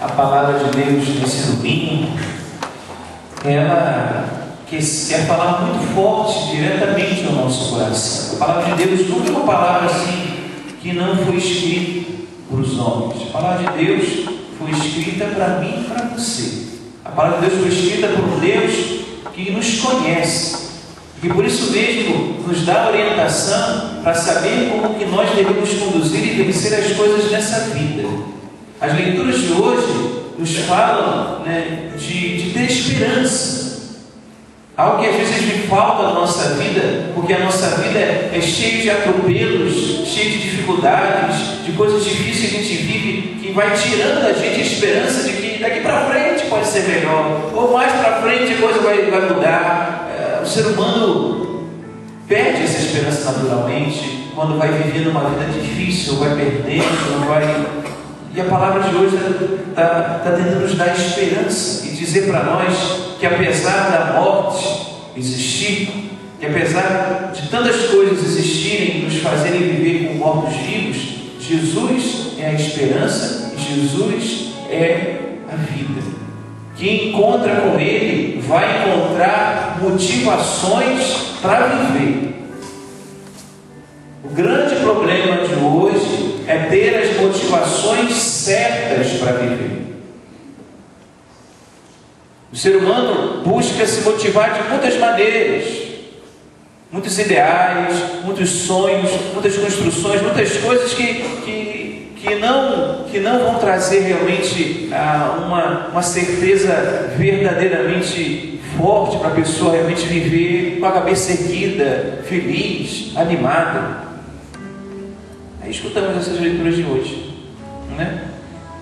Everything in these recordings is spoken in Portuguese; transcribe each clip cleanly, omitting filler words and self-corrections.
a palavra de Deus nesse domingo, ela quer falar muito forte, diretamente ao nosso coração. A palavra de Deus nunca é uma palavra assim que não foi escrita para os homens. A palavra de Deus foi escrita para mim e para você. A palavra de Deus foi escrita por Deus que nos conhece, e por isso mesmo nos dá orientação para saber como que nós devemos conduzir e vencer as coisas nessa vida. As leituras de hoje nos falam, de ter esperança. Algo que às vezes me falta na nossa vida, porque a nossa vida é cheia de atropelos, cheia de dificuldades, de coisas difíceis que a gente vive, que vai tirando da gente a esperança de que daqui para frente pode ser melhor, ou mais para frente a coisa vai mudar. O ser humano perde essa esperança naturalmente, quando vai vivendo uma vida difícil, vai perdendo, E a palavra de hoje está tentando nos dar esperança e dizer para nós que apesar da morte existir, que apesar de tantas coisas existirem, nos fazerem viver como mortos vivos, Jesus é a esperança e Jesus é a vida. Quem encontra com Ele vai encontrar motivações para viver. O grande problema de hoje é ter as motivações certas para viver. O ser humano busca se motivar de muitas maneiras, muitos ideais, muitos sonhos, muitas construções, muitas coisas que não vão trazer realmente uma certeza verdadeiramente forte para a pessoa realmente viver com a cabeça erguida, feliz, animada. Aí escutamos essas leituras de hoje,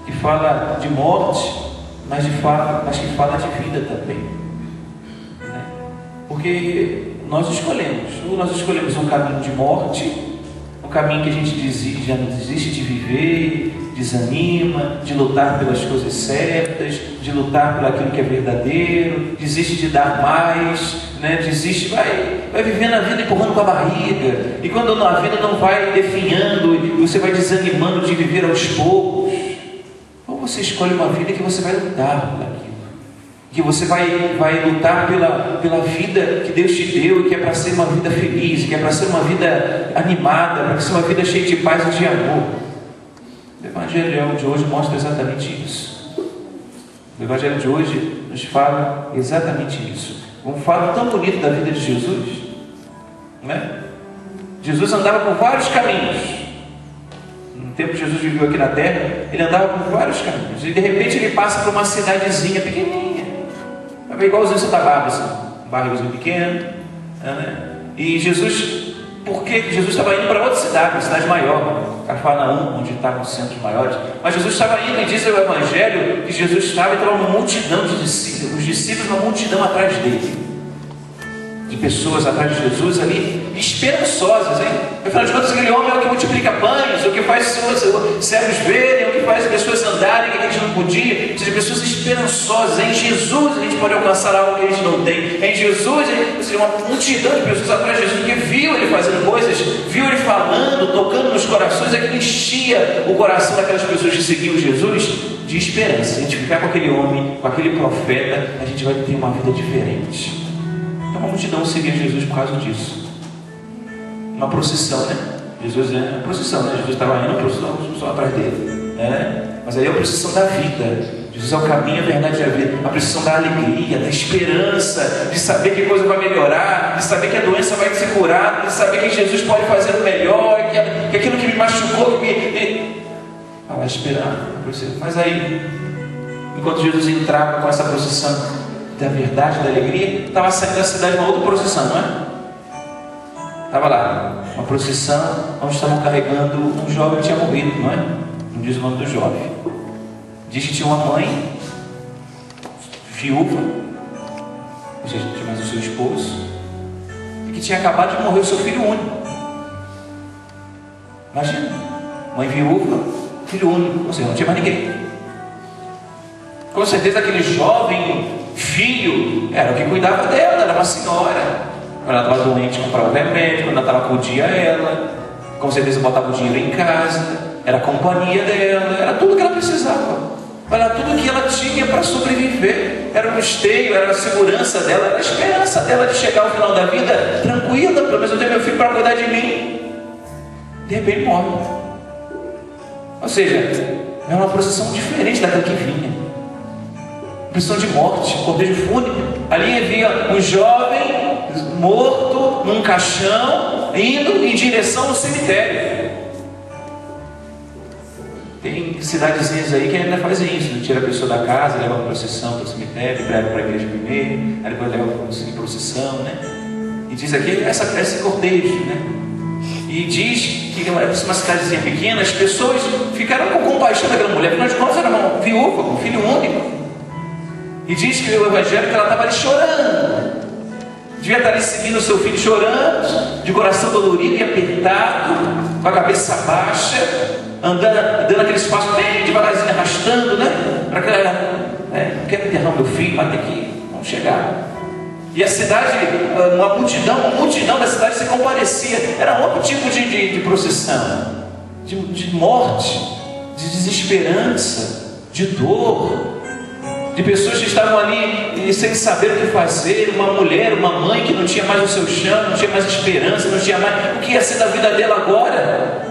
que fala de morte, mas que fala de vida também, porque nós escolhemos um caminho de morte, um caminho que a gente já não desiste de viver, desanima, de lutar pelas coisas certas, de lutar por aquilo que é verdadeiro, desiste de dar mais, desiste, vai vivendo a vida empurrando com a barriga, e quando a vida não vai definhando, e você vai desanimando de viver aos poucos. Ou você escolhe uma vida que você vai lutar por aquilo, que você vai lutar pela vida que Deus te deu, e que é para ser uma vida feliz, que é para ser uma vida animada, para ser uma vida cheia de paz e de amor. O Evangelho de hoje mostra exatamente isso. O Evangelho de hoje nos fala exatamente isso. Um fato tão bonito da vida de Jesus, Jesus andava por vários caminhos. No tempo que Jesus viveu aqui na terra, ele andava por vários caminhos, e de repente ele passa por uma cidadezinha pequenininha, igualzinho Santa Bárbara, assim, um bairrozinho pequeno, e porque Jesus estava indo para outra cidade, uma cidade maior, Cafarnaum, onde estavam os centros maiores. Mas Jesus estava indo, e diz o Evangelho que Jesus estava uma multidão de discípulos, os discípulos, uma multidão atrás dele, de pessoas atrás de Jesus ali, esperançosas, afinal de contas, aquele homem é o que multiplica pães, o que faz cegos verem, o que faz as pessoas andarem que a gente não podia. Ou seja, pessoas esperançosas. Em Jesus a gente pode alcançar algo que a gente não tem. Em Jesus, uma multidão de pessoas atrás de Jesus, que viu ele fazendo coisas, viu ele falando, tocando nos corações, aquilo enchia o coração daquelas pessoas que seguiam Jesus de esperança. A gente ficar com aquele homem, com aquele profeta, a gente vai ter uma vida diferente. Então uma multidão seguia Jesus por causa disso. Uma procissão, Jesus é uma procissão, Jesus estava indo, a procissão atrás dele, Mas aí é a procissão da vida. Jesus é o caminho, a verdade e a vida. A procissão da alegria, da esperança, de saber que a coisa vai melhorar, de saber que a doença vai ser curada, de saber que Jesus pode fazer o melhor, que aquilo que me machucou, vai esperar. Mas aí, enquanto Jesus entrava com essa procissão da verdade, da alegria, estava saindo da cidade uma outra procissão, Estava lá, uma procissão onde estavam carregando um jovem que tinha morrido, Não diz o nome do jovem. Diz que tinha uma mãe viúva, ou seja, tinha mais o seu esposo, e que tinha acabado de morrer o seu filho único. Imagina, mãe viúva, filho único, ou seja, não tinha mais ninguém. Com certeza aquele jovem filho era o que cuidava dela, era uma senhora. Quando ela estava doente, comprava o remédio, quando ela estava com o dia ela, com certeza botava o dinheiro em casa, era a companhia dela, era tudo que ela precisava, era tudo tinha para sobreviver. Era o esteio, era a segurança dela, era a esperança dela de chegar ao final da vida tranquila. Pelo menos eu tenho meu filho para cuidar de mim. De repente morre. Ou seja, é uma procissão diferente daquela que vinha. Procissão de morte, cortejo fúnebre. Ali havia um jovem morto num caixão, indo em direção ao cemitério. Tem cidadezinhas aí que ainda fazem isso, né? Tira a pessoa da casa, leva uma procissão para o cemitério, leva para a igreja primeiro, aí depois leva em procissão, né? E diz aqui, esse cortejo, né? E diz que uma cidadezinha pequena, as pessoas ficaram com compaixão daquela mulher, afinal de contas era uma viúva, com um filho único. E diz que o evangelho que ela estava ali chorando. Devia estar ali seguindo o seu filho chorando, de coração dolorido e apertado, com a cabeça baixa, andando aquele espaço bem devagarzinho, arrastando, né? Para que não quero enterrar meu filho, mas aqui, vamos chegar. E a cidade, uma multidão da cidade se comparecia. Era outro tipo de procissão, de morte, de desesperança, de dor, de pessoas que estavam ali sem saber o que fazer. Uma mulher, uma mãe que não tinha mais o seu chão, não tinha mais esperança, não tinha mais o que ia ser da vida dela agora.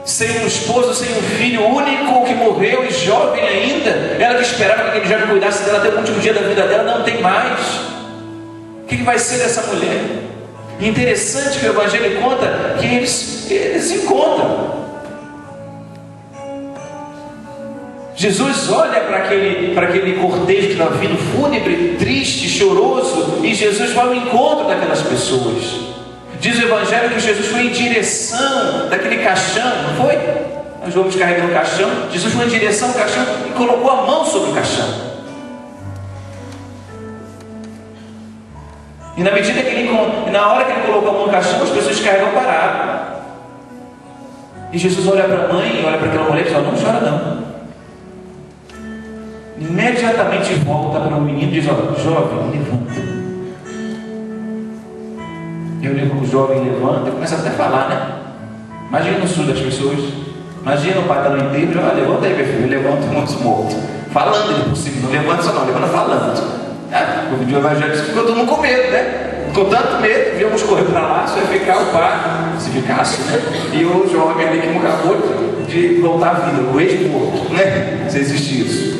Sem um esposo, sem um filho único que morreu e jovem ainda. Ela que esperava que aquele jovem cuidasse dela até o último dia da vida dela, não tem mais. O que vai ser dessa mulher? E interessante que o Evangelho conta que eles encontram. Jesus olha para aquele cortejo que estava vindo, fúnebre, triste, choroso, e Jesus vai ao encontro daquelas pessoas. Diz o Evangelho que Jesus foi em direção daquele caixão, não foi? Nós vamos carregando o caixão. Jesus foi em direção ao caixão e colocou a mão sobre o caixão. E na medida que na hora que ele colocou a mão no caixão, as pessoas carregam parado. E Jesus olha para a mãe, olha para aquela mulher e diz: não chora não. Imediatamente volta para o menino e diz: jovem, levanta. O jovem levanta e começa até a falar, né? Imagina o susto das pessoas. Imagina o pai está no enterro, levanta aí, meu filho, levanta o moço morto. Falando ele por cima, não levanta só não, levanta falando. O vídeo evangélico ficou todo mundo com medo, né? Com tanto medo, víamos correr para lá, só ia ficar o pai, se ficasse, né? E o jovem ali que acabou de voltar à vida, o ex-morto, né? Se existe isso.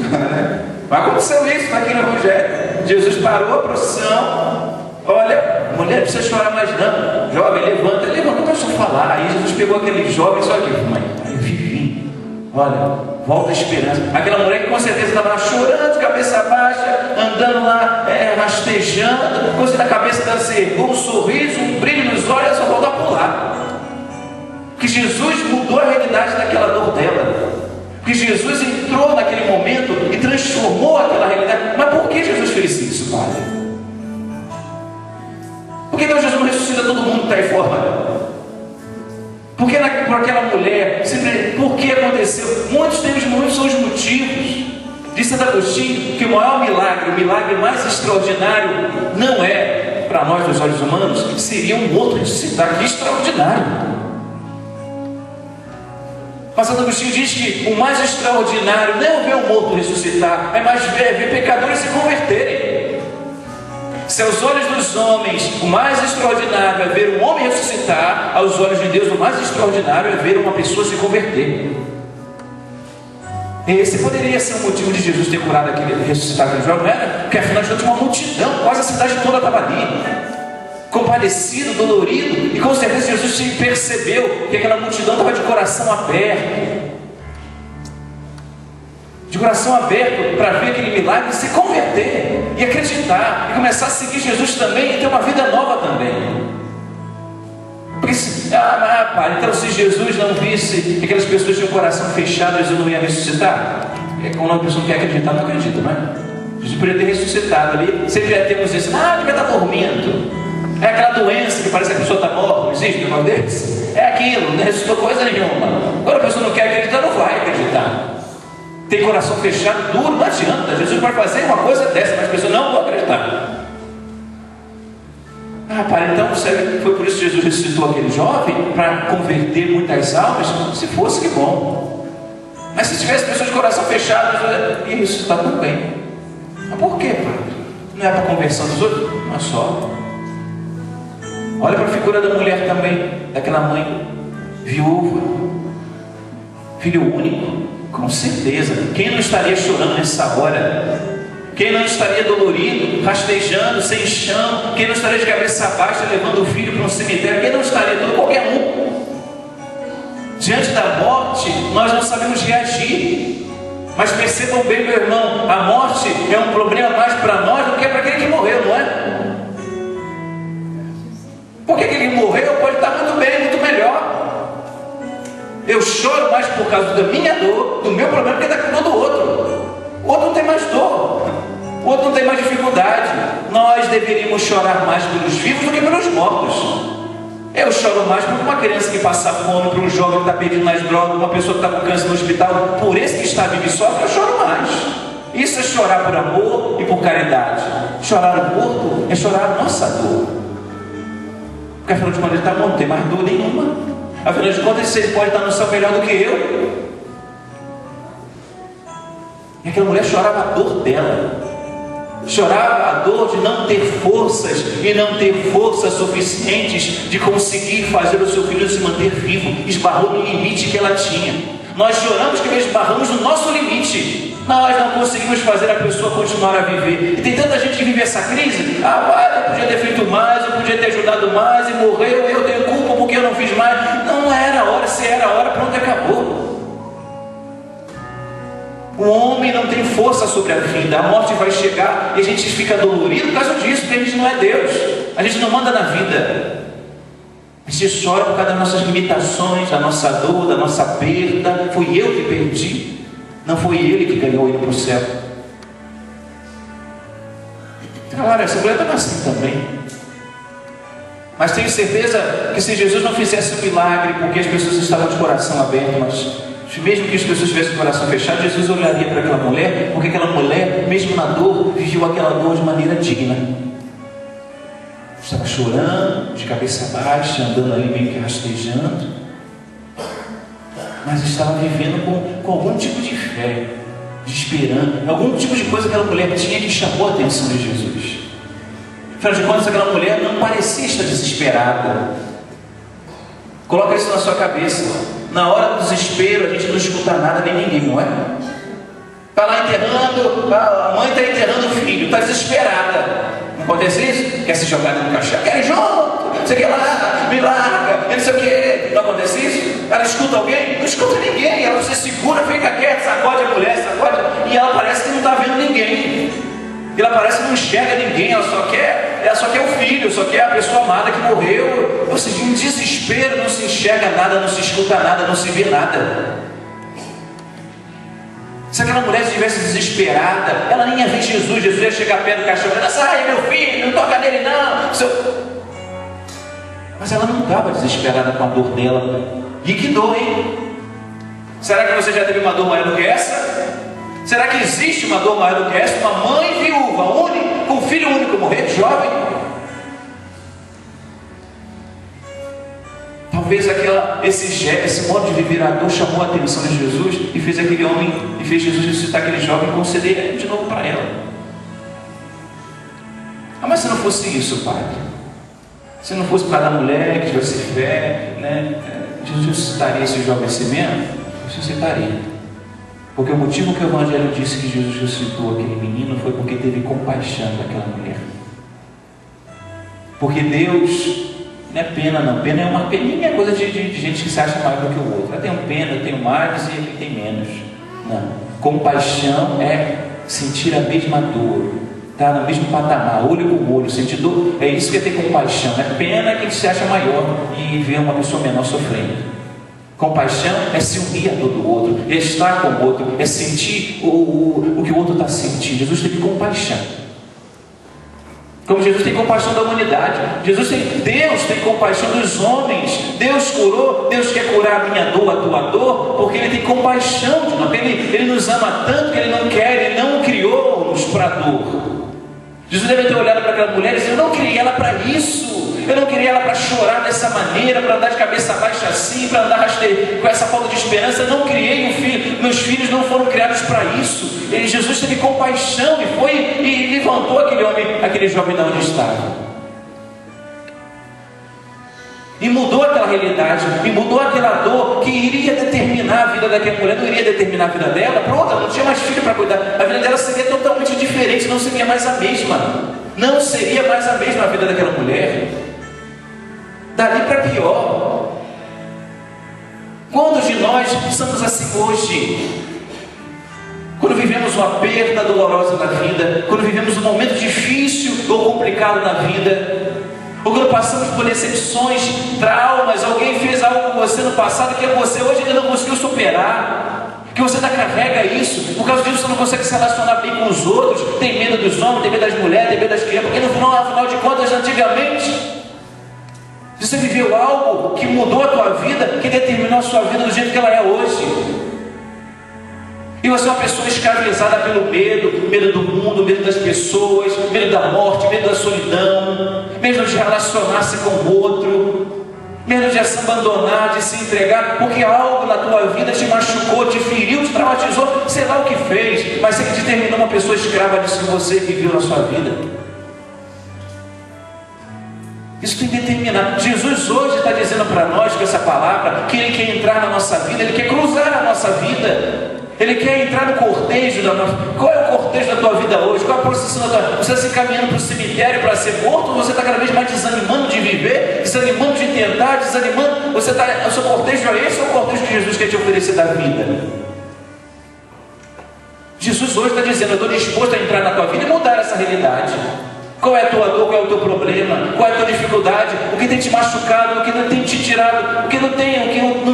Mas aconteceu isso aqui no Evangelho. Jesus parou a procissão. Olha, mulher, não precisa chorar mais não. Jovem, levanta, deixa eu falar. Aí Jesus pegou aquele jovem, só aqui, mãe, vivi. Olha, volta a esperança. Aquela mulher que com certeza estava lá chorando, cabeça baixa, andando lá, rastejando, coisa da cabeça dela se ergueu, um sorriso, um brilho nos olhos, só voltou a pular. Porque Jesus mudou a realidade daquela dor dela. Porque Jesus entrou naquele momento e transformou aquela realidade. Mas por que Jesus fez isso, Padre? Por que então Jesus não ressuscita todo mundo que está aí fora? Por que por aquela mulher? Por que aconteceu? Muitos são os motivos. Diz Santo Agostinho que o maior milagre, o milagre mais extraordinário, não é, para nós dos olhos humanos, seria um outro ressuscitar. Que extraordinário! Mas Santo Agostinho diz que o mais extraordinário não é ver um morto ressuscitar, é mais ver pecadores se converterem. Se aos olhos dos homens o mais extraordinário é ver um homem ressuscitar, aos olhos de Deus o mais extraordinário é ver uma pessoa se converter. Esse poderia ser o motivo de Jesus ter curado ressuscitado aquele jovem, não era? Porque afinal de contas uma multidão, quase a cidade toda estava ali, compadecido, dolorido, e com certeza Jesus percebeu que aquela multidão estava de coração aberto. De coração aberto para ver aquele milagre, se converter e acreditar e começar a seguir Jesus também e ter uma vida nova também. Porque pai, então se Jesus não visse que aquelas pessoas tinham o coração fechado, Jesus não ia ressuscitar. Quando uma pessoa não quer acreditar, não acredita, não é? Jesus poderia ter ressuscitado ali. Sempre já temos isso, devia estar dormindo. É aquela doença que parece que a pessoa está morta, não existe um negócio desse? É aquilo, não ressuscitou coisa nenhuma. Quando a pessoa não quer acreditar, não vai acreditar. Tem coração fechado, duro, não adianta. Jesus pode fazer uma coisa dessa, mas a pessoa não vai acreditar. Pai, então foi por isso que Jesus ressuscitou aquele jovem? Para converter muitas almas? Se fosse, que bom. Mas se tivesse pessoas de coração fechado, isso está tudo bem. Mas por quê, padre? Não é para a conversão dos outros? Não é só. Olha para a figura da mulher também, daquela mãe viúva, filho único, com certeza. Quem não estaria chorando nessa hora? Quem não estaria dolorido, rastejando, sem chão? Quem não estaria de cabeça baixa, levando o filho para um cemitério? Quem não estaria? Todo, qualquer um. Diante da morte, nós não sabemos reagir. Mas percebam bem, meu irmão, a morte é um problema mais para nós do que para aquele que morreu, não é? Porque aquele que morreu pode estar muito bem, muito melhor. Eu choro mais por causa da minha dor, do meu problema, do que da dor do outro. O outro não tem mais dor, o outro não tem mais dificuldade. Nós deveríamos chorar mais pelos vivos do que pelos mortos. Eu choro mais por uma criança que passa fome, por um jovem que está pedindo mais droga, uma pessoa que está com câncer no hospital. Por esse que está vivo e sofre, eu choro mais. Isso é chorar por amor e por caridade. Chorar o morto é chorar a nossa dor. Porque afinal de contas ele está morto, não tem mais dor nenhuma. Afinal de contas ele pode estar no céu melhor do que eu. E aquela mulher chorava a dor dela. Chorava a dor de não ter forças e não ter forças suficientes de conseguir fazer o seu filho se manter vivo. Esbarrou no limite que ela tinha. Nós choramos que esbarramos no nosso limite. Nós não conseguimos fazer a pessoa continuar a viver. E tem tanta gente que vive essa crise. Eu podia ter feito mais, eu podia ter ajudado mais e morreu, eu tenho culpa porque eu não fiz mais. Não era a hora, se era a hora, pronto, acabou. O homem não tem força sobre a vida. A morte vai chegar e a gente fica dolorido por causa disso, porque a gente não é Deus. A gente não manda na vida. A gente chora por causa das nossas limitações, da nossa dor, da nossa perda. Fui eu que perdi, não foi ele que ganhou ele para o céu. Claro, essa mulher está assim também. Mas tenho certeza que se Jesus não fizesse o milagre, porque as pessoas estavam de coração aberto, mas mesmo que as pessoas tivessem o coração fechado, Jesus olharia para aquela mulher, porque aquela mulher, mesmo na dor, viveu aquela dor de maneira digna. Estava chorando, de cabeça baixa, andando ali meio que rastejando, mas estava vivendo com algum tipo de fé, de esperança, algum tipo de coisa que aquela mulher tinha que chamou a atenção de Jesus. Afinal de contas, aquela mulher não parecia estar desesperada. Coloca isso na sua cabeça. Na hora do desespero, a gente não escuta nada nem ninguém, não é? Está lá enterrando, a mãe está enterrando o filho, está desesperada. Não acontece isso? Quer se jogar no caixão? Quer ir junto? Você quer lá, me larga, não sei o quê. Não acontece isso? Ela escuta alguém? Não escuta ninguém. Ela se segura, fica quieta, sacode a mulher, sacode, e ela parece que não está vendo ninguém. Ela parece que não enxerga ninguém, ela só quer o filho, só quer a pessoa amada que morreu. Ou seja, em desespero, não se enxerga nada, não se escuta nada, não se vê nada. Se aquela mulher estivesse desesperada, ela nem ia ver Jesus. Jesus ia chegar perto do caixão e ia sai, meu filho, não toca nele não. Mas ela não estava desesperada com a dor dela. E que dor, hein? Será que você já teve uma dor maior do que essa? Será que existe uma dor maior do que essa? Uma mãe viúva, com um filho único morrer, jovem? Talvez esse modo de viver a dor chamou a atenção de Jesus e fez aquele homem, e fez Jesus ressuscitar aquele jovem e conceder de novo para ela. Mas se não fosse isso, Pai, se não fosse para a mulher que tivesse fé, né, Jesus ressuscitaria esse jovem assim mesmo? Ressuscitaria. Porque o motivo que o Evangelho disse que Jesus ressuscitou aquele menino foi porque teve compaixão daquela mulher. Porque Deus não é pena não. Pena é uma pequena coisa de gente que se acha maior do que o outro. Eu tenho pena, eu tenho mais e ele tem menos. Não. Compaixão é sentir a mesma dor. Está no mesmo patamar, olho com olho, sentir dor. É isso que é ter compaixão. É pena que a gente se acha maior e vê uma pessoa menor sofrendo. Compaixão é se unir a dor do outro, é estar com o outro, é sentir o que o outro está sentindo. Jesus teve compaixão. Como Jesus tem compaixão da humanidade. Deus tem compaixão dos homens. Deus curou, Deus quer curar a minha dor, a tua dor, porque Ele tem compaixão de nós. Ele nos ama tanto que Ele não quer, Ele não criou-nos para a dor. Jesus deve ter olhado para aquela mulher e disse: eu não criei ela para isso. Eu não criei ela para chorar dessa maneira, para andar de cabeça baixa assim, para andar com essa falta de esperança. Eu não criei um filho. Meus filhos não foram criados para isso. Jesus teve compaixão e foi e levantou aquele homem, aquele jovem de onde estava. E mudou aquela realidade, e mudou aquela dor que iria determinar a vida daquela mulher, não iria determinar a vida dela. Pronto, ela não tinha mais filho para cuidar. A vida dela seria totalmente diferente, não seria mais a mesma. Não seria mais a mesma a vida daquela mulher. Dali para pior. Quantos de nós estamos assim hoje? Quando vivemos uma perda dolorosa na vida, quando vivemos um momento difícil ou complicado na vida, ou quando passamos por decepções, traumas, alguém fez algo com você no passado que você hoje ainda não conseguiu superar, que você ainda carrega isso, por causa disso você não consegue se relacionar bem com os outros, tem medo dos homens, tem medo das mulheres, tem medo das crianças, porque no final de contas, antigamente, você viveu algo que mudou a tua vida, que determinou a sua vida do jeito que ela é hoje. E você é uma pessoa escravizada pelo medo, medo do mundo, medo das pessoas, medo da morte, medo da solidão, medo de relacionar-se com o outro, medo de se abandonar, de se entregar, porque algo na tua vida te machucou, te feriu, te traumatizou, sei lá o que fez, mas sei que determinou uma pessoa escrava disso que você viveu na sua vida. Isso tem que determinar. Jesus hoje está dizendo para nós com essa palavra que Ele quer entrar na nossa vida, Ele quer cruzar a nossa vida. Ele quer entrar no cortejo da nossa... Qual é o cortejo da tua vida hoje? Qual é a procissão da tua vida? Você está se caminhando para o cemitério para ser morto? Ou você está cada vez mais desanimando de viver? Desanimando de tentar? Desanimando? O seu cortejo é esse ou é o cortejo que Jesus quer te oferecer da vida? Jesus hoje está dizendo: eu estou disposto a entrar na tua vida e mudar essa realidade. Qual é a tua dor? Qual é o teu problema? Qual é a tua dificuldade? O que tem te machucado? O que não tem te tirado? O que não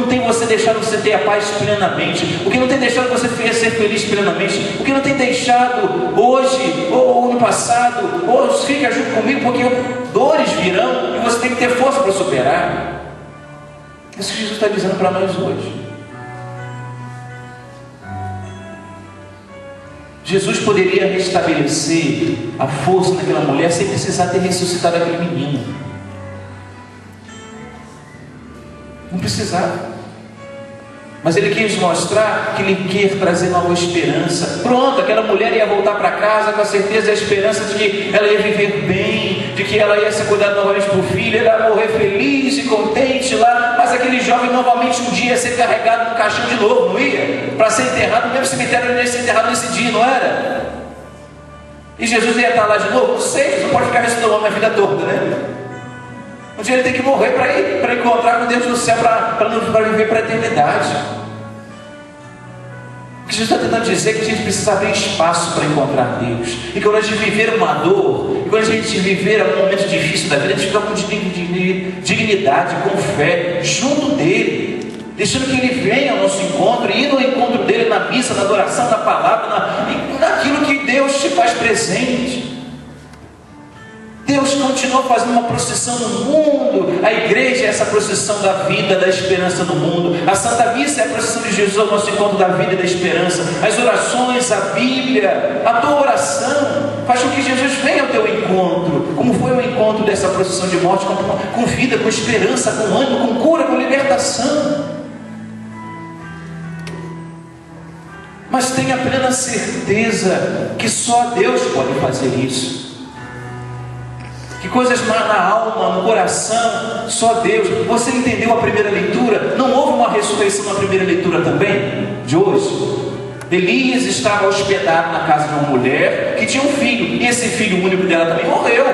tem você deixado você ter a paz plenamente? O que não tem deixado você ser feliz plenamente? O que não tem deixado hoje ou no passado? Ou fica junto comigo, porque dores virão e você tem que ter força para superar. Isso que Jesus está dizendo para nós hoje. Jesus poderia restabelecer a força daquela mulher sem precisar ter ressuscitado aquele menino. Não precisava. Mas Ele quis mostrar que Ele quer trazer nova esperança. Pronto, aquela mulher ia voltar para casa com a certeza e a esperança de que ela ia viver bem, de que ela ia ser cuidada novamente para o filho, ela ia morrer feliz e contente lá. Mas aquele jovem novamente um dia ia ser carregado no caixão de novo, não ia? Para ser enterrado no mesmo cemitério, ele ia ser enterrado nesse dia, não era? E Jesus ia estar lá de novo? Não sei, você não pode ficar restaurando a vida toda, né? Um dia ele tem que morrer para encontrar com Deus no céu, para viver para a eternidade. O que Jesus está tentando dizer é que a gente precisa abrir espaço para encontrar Deus. E quando a gente viver uma dor, e quando a gente viver um momento difícil da vida, a gente fica com dignidade, com fé, junto dele, deixando que Ele venha ao nosso encontro, e ir no encontro dele na missa, na adoração, na palavra, naquilo que Deus te faz presente. Deus continua fazendo uma procissão no mundo. A igreja é essa procissão da vida, da esperança no mundo. A Santa Missa é a procissão de Jesus ao nosso encontro da vida e da esperança. As orações, a Bíblia, a tua oração faz com que Jesus venha ao teu encontro. Como foi o encontro dessa procissão de morte, com vida, com esperança, com ânimo, com cura, com libertação. Mas tenha plena certeza que só Deus pode fazer isso. Que coisas na alma, no coração, só Deus. Você entendeu a primeira leitura? Não houve uma ressurreição na primeira leitura também? De hoje? Elias estava hospedado na casa de uma mulher que tinha um filho, e esse filho único dela também morreu.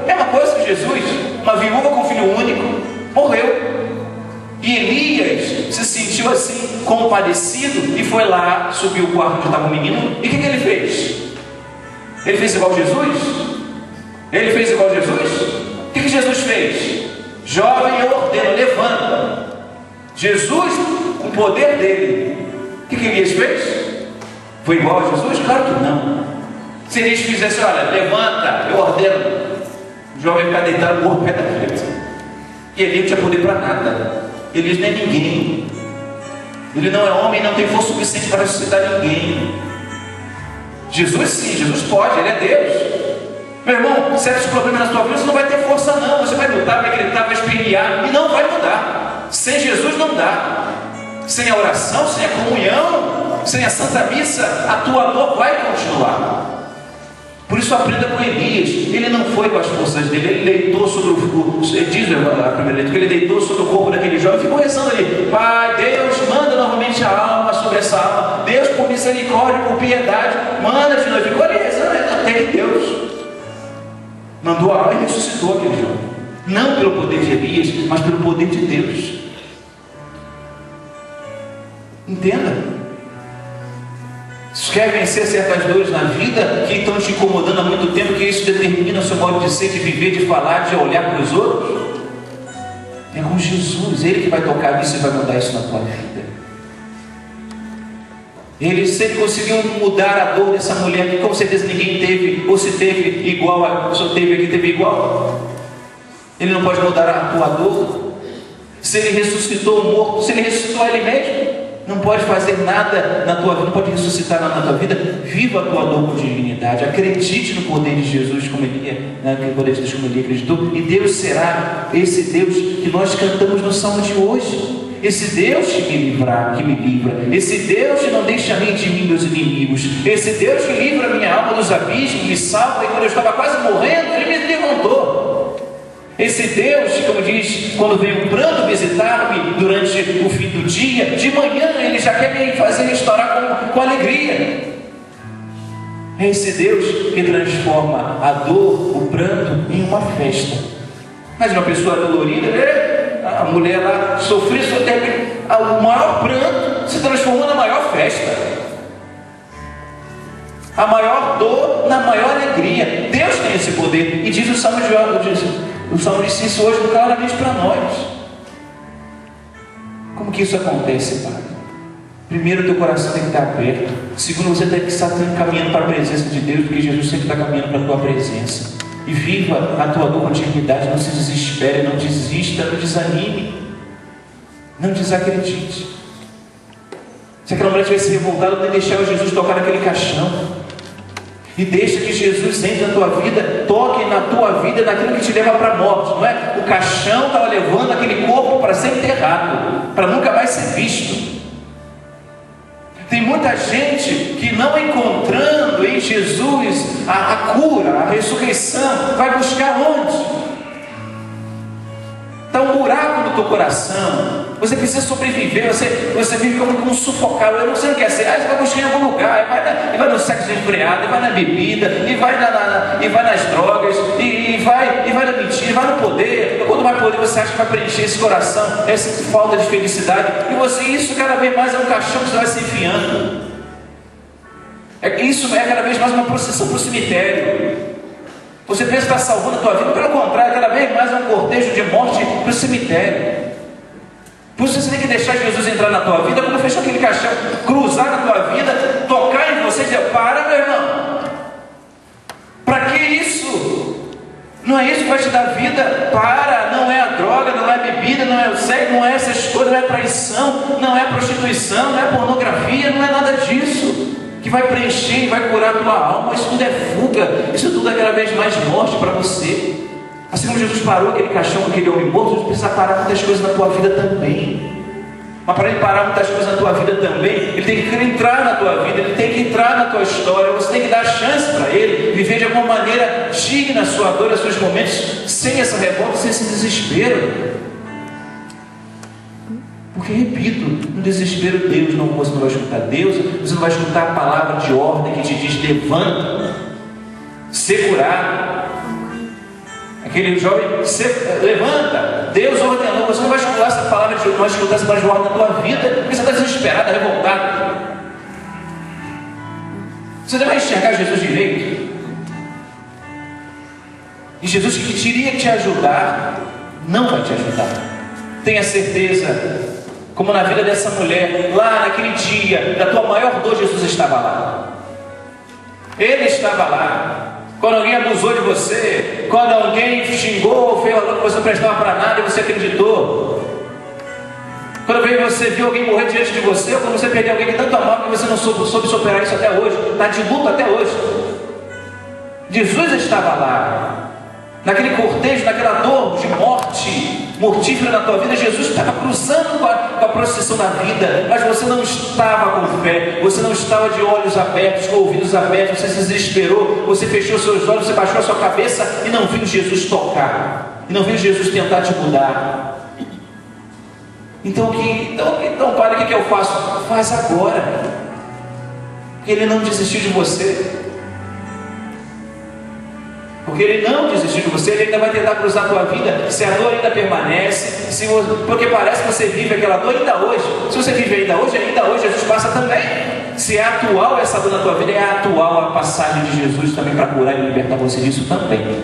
Mesma coisa que Jesus, uma viúva com filho único, morreu. E Elias se sentiu assim, compadecido, e foi lá, subiu o quarto onde estava o menino, e o que ele fez? Ele fez igual Jesus? Ele fez igual Jesus? O que Jesus fez? Jovem, eu ordeno, levanta. Jesus, com o poder dele, o que Elias fez? Foi igual a Jesus? Claro que não. Se Elias fizesse, olha, levanta, eu ordeno, o jovem ficar deitado morto perto da frente. E Elias não tinha poder para nada. Elias não é ninguém. Ele não é homem, não tem força suficiente para ressuscitar ninguém. Jesus sim, Jesus pode, Ele é Deus. Meu irmão, certos problemas na sua vida você não vai ter força não. Você vai lutar, vai gritar, vai espernear e não vai mudar. Sem Jesus não dá. Sem a oração, sem a comunhão, sem a Santa Missa, a tua dor vai continuar. Por isso aprenda com Elias. Ele não foi com as forças dele, ele deitou sobre o... Diz a primeira leitura que ele deitou sobre o corpo daquele jovem e ficou rezando ali: Pai, Deus, manda novamente a alma sobre essa alma. Deus, por misericórdia, por piedade, manda de novo. Ficou ali rezando até que Deus mandou a alma e ressuscitou aquele jovem. Não pelo poder de Elias, mas pelo poder de Deus. Entenda. Se quer vencer certas dores na vida que estão te incomodando há muito tempo, que isso determina o seu modo de ser, de viver, de falar, de olhar para os outros, é com Jesus. Ele que vai tocar nisso e vai mudar isso na tua vida. Se ele conseguiu mudar a dor dessa mulher, que com certeza ninguém teve, ou se teve igual, a pessoa teve aqui, teve igual, ele não pode mudar a tua dor. Se ele ressuscitou o morto, se ele ressuscitou ele mesmo, não pode fazer nada na tua vida, não pode ressuscitar nada na tua vida. Viva a tua dor com dignidade, acredite no poder de Jesus como ele é, no poder de Deus como ele acreditou, e Deus será esse Deus que nós cantamos no Salmo de hoje. Esse Deus que me livra, esse Deus que não deixa de mim meus inimigos, esse Deus que livra minha alma dos abismos, me salva, e quando eu estava quase morrendo, ele me levantou. Esse Deus, como diz, quando vem um pranto visitar-me durante o fim do dia, de manhã ele já quer me fazer restaurar com alegria. É esse Deus que transforma a dor, o pranto, em uma festa. Mas uma pessoa dolorida, a mulher lá sofreu, o maior pranto se transformou na maior festa. A maior dor na maior alegria. Deus tem esse poder. E diz o Salmo de o Salmo disse isso hoje claramente para nós. Como que isso acontece, Pai? Primeiro, teu coração tem que estar aberto. Segundo, você tem que estar caminhando para a presença de Deus, porque Jesus sempre está caminhando para a tua presença. E viva a tua dor com dignidade. Não se desespere, não desista, não desanime, não desacredite. Se aquela mulher tivesse revoltada, não deixava Jesus tocar naquele caixão. E deixa que Jesus entre na tua vida, toque na tua vida naquilo que te leva para a morte, não é? O caixão estava levando aquele corpo para ser enterrado, para nunca mais ser visto. Tem muita gente que, não encontrando em Jesus a cura, a ressurreição, vai buscar onde? Está um buraco no teu coração. Você precisa sobreviver. Você vive como um sufocado. Você não quer ser. Você vai buscar em algum lugar. E vai no sexo desenfreado, e vai na bebida, e vai nas drogas, e vai na mentira, e vai no poder. E quando vai poder, você acha que vai preencher esse coração, essa falta de felicidade. E isso cada vez mais é um caixão que você vai se enfiando. Isso é cada vez mais uma procissão para o cemitério. Você pensa que está salvando a tua vida, pelo contrário, cada vez mais é um cortejo de morte para o cemitério. Por isso você tem que deixar Jesus entrar na tua vida, quando fechar aquele caixão, cruzar na tua vida, tocar em você e dizer: para, meu irmão, para que isso? Não é isso que vai te dar vida? Para, não é a droga, não é a bebida, não é o sexo, não é essas coisas, não é traição, não é prostituição, não é pornografia, não é nada disso que vai preencher e vai curar a tua alma. Isso tudo é fuga, isso tudo é cada vez mais morte para você. Assim como Jesus parou aquele caixão com aquele homem morto, Jesus precisa parar muitas coisas na tua vida também. Mas para ele parar muitas coisas na tua vida também, ele tem que entrar na tua vida, ele tem que entrar na tua história. Você tem que dar chance para ele viver de alguma maneira digna a sua dor, os seus momentos, sem essa revolta, sem esse desespero. Porque, repito, no desespero você não vai escutar Deus, você não vai escutar a palavra de ordem que te diz: levanta, ser curado. Aquele jovem, levanta, Deus ordenou. Você não vai escutar essa palavra de ordem na tua vida, porque você está desesperado, revoltado. Você não vai enxergar Jesus direito. E Jesus que queria te ajudar, não vai te ajudar. Tenha certeza. Como na vida dessa mulher, lá naquele dia da tua maior dor, Jesus estava lá. Ele estava lá. Quando alguém abusou de você, quando alguém xingou, fez algo que você não prestava para nada e você acreditou. Quando você viu alguém morrer diante de você, ou quando você perdeu alguém que tanto amava que você não soube superar isso até hoje, está de luto até hoje. Jesus estava lá, naquele cortejo, naquela dor de morte mortífera na tua vida. Jesus estava cruzando com a procissão da vida, mas você não estava com fé, você não estava de olhos abertos, com ouvidos abertos, você se desesperou, você fechou seus olhos, você baixou a sua cabeça e não viu Jesus tocar, e não viu Jesus tentar te mudar. Então, Padre, o que eu faço? Faz agora, porque Ele não desistiu de você. Porque Ele não desistiu de você, Ele ainda vai tentar cruzar a tua vida, se a dor ainda permanece, porque parece que você vive aquela dor ainda hoje. Se você vive ainda hoje Jesus passa também. Se é atual essa dor na tua vida, é atual a passagem de Jesus também para curar e libertar você disso também.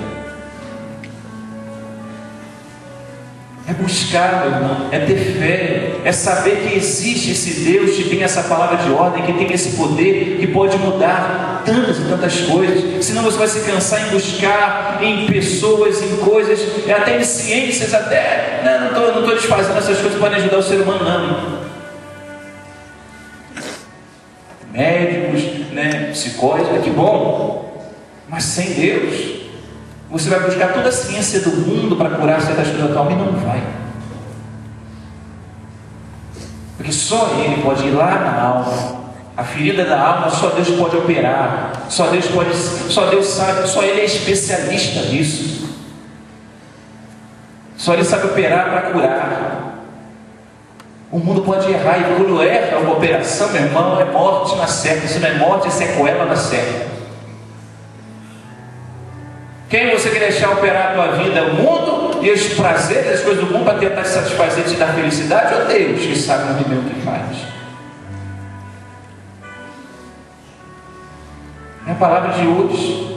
É buscar, meu irmão, é ter fé, é saber que existe esse Deus que tem essa palavra de ordem, que tem esse poder, que pode mudar tantas e tantas coisas. Senão você vai se cansar em buscar em pessoas, em coisas, até em ciências, até, não estou desfazendo essas coisas que podem ajudar o ser humano, não. Médicos, psicólogos, que bom, mas sem Deus, você vai buscar toda a ciência do mundo para curar certas coisas da tua alma e não vai. Porque só Ele pode ir lá na alma. A ferida da alma só Deus pode operar. Só Deus sabe, só Ele é especialista nisso. Só Ele sabe operar para curar. O mundo pode errar, e quando erra uma operação, meu irmão, é morte na certa. Se não é morte, é sequela na certa. Quem você quer deixar operar a tua vida? O mundo e os prazeres, as coisas do mundo para tentar te satisfazer e te dar felicidade? Ou Deus que sabe muito bem o que faz? É a palavra de hoje.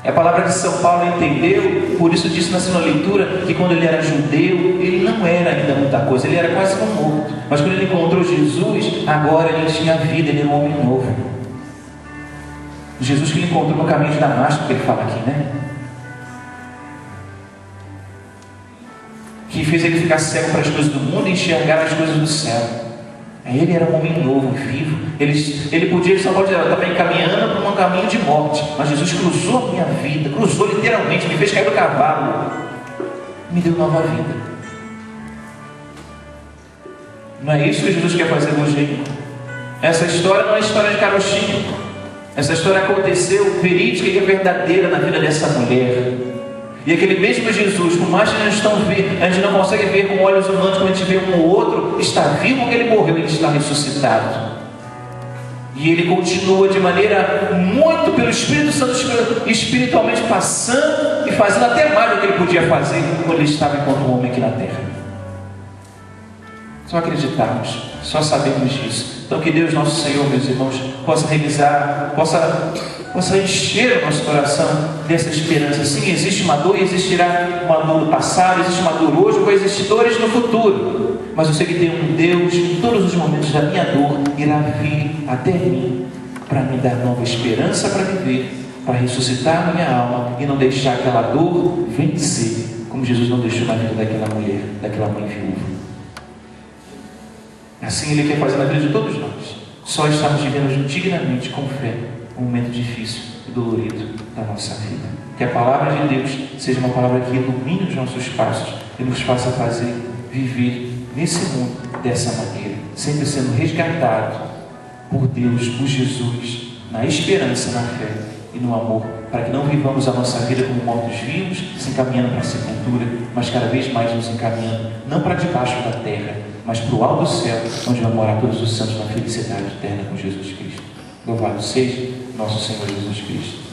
É a palavra de São Paulo, entendeu? Por isso disse na sua leitura que quando ele era judeu, ele não era ainda muita coisa, ele era quase um morto. Mas quando ele encontrou Jesus, agora ele tinha vida, ele era um homem novo. Jesus que ele encontrou no caminho de Damasco, que ele fala aqui, que fez ele ficar cego para as coisas do mundo e enxergar as coisas do céu. Aí ele era um homem novo, vivo. Ele só pode estar encaminhando para um caminho de morte, mas Jesus cruzou a minha vida, cruzou literalmente, me fez cair do cavalo, me deu nova vida. Não é isso que Jesus quer fazer hoje? Essa história não é história de carochinho. Essa história aconteceu verídica e verdadeira na vida dessa mulher. E aquele mesmo Jesus, por mais que a gente não consegue ver com olhos humanos, como a gente vê um ou outro, está vivo porque ele morreu, ele está ressuscitado. E ele continua de maneira muito pelo Espírito Santo, espiritualmente passando e fazendo até mais do que ele podia fazer quando ele estava enquanto um homem aqui na terra. Só acreditarmos, só sabemos disso. Então que Deus nosso Senhor, meus irmãos, possa realizar, possa encher o nosso coração dessa esperança. Sim, existe uma dor e existirá uma dor no passado, existe uma dor hoje, vai existir dores no futuro. Mas eu sei que tem um Deus que em todos os momentos da minha dor irá vir até mim para me dar nova esperança para viver, para ressuscitar a minha alma e não deixar aquela dor vencer, como Jesus não deixou na vida daquela mulher, daquela mãe viúva. Assim Ele quer fazer na vida de todos nós. Só estamos vivendo dignamente, com fé, um momento difícil e dolorido da nossa vida. Que a palavra de Deus seja uma palavra que ilumine os nossos passos e nos faça fazer viver nesse mundo dessa maneira, sempre sendo resgatado por Deus, por Jesus, na esperança, na fé e no amor, para que não vivamos a nossa vida como mortos-vivos, se encaminhando para a sepultura, mas cada vez mais nos encaminhando, não para debaixo da terra, mas para o alto céu, onde vai morar todos os santos na felicidade eterna com Jesus Cristo. Louvado seja nosso Senhor Jesus Cristo.